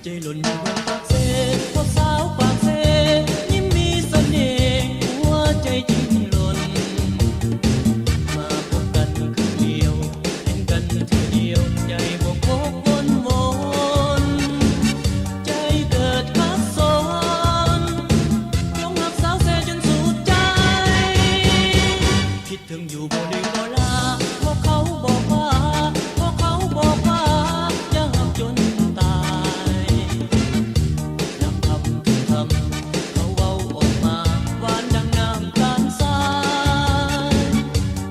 ใจหล่นอยู่บนปากเซ่พวกสาวปากเซ่ยิ้มมีเสน่ห์หัวใจจริงหล่นมาพบกันครั้งเดียวเห็นกันเธอเดียวใจบวกพกวนวนใจเกิดคับสนลงหักสาวเซ่จนสุดใจคิดถึงอยู่บ่ลืมบ่ลาพวกเขาบอกว่าพวกเขาบอกว่าจะหักจนตายนับคำทุกคำเขาเว้าออกมาหวานดังน้ำตาลทราย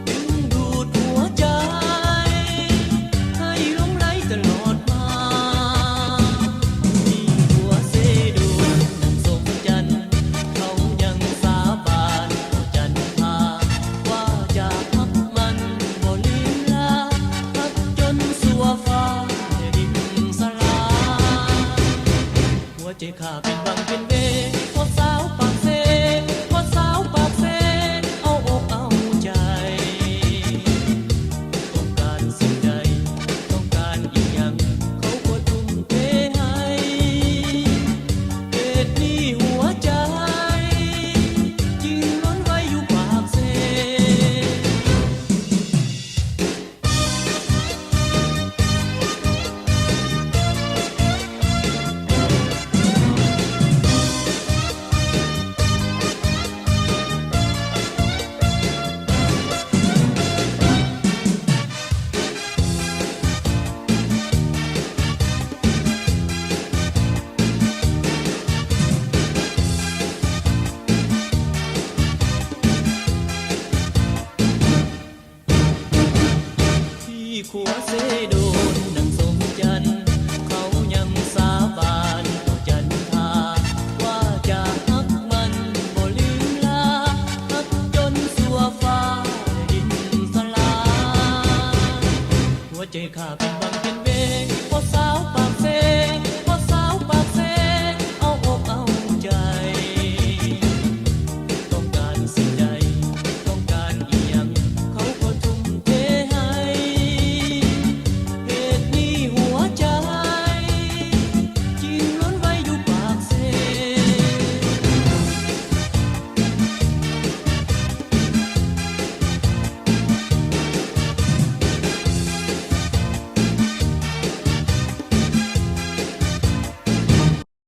ดึงดูดหัวใจให้หลงไหลตลอดมาที่หัวเสดูนั่งสมจันทร์เขายังสาบานต่อจันทราว่าจะหักมันบ่ลืมลาหักจนสัวฟ้าดินสลายหัวใจข้าเป็น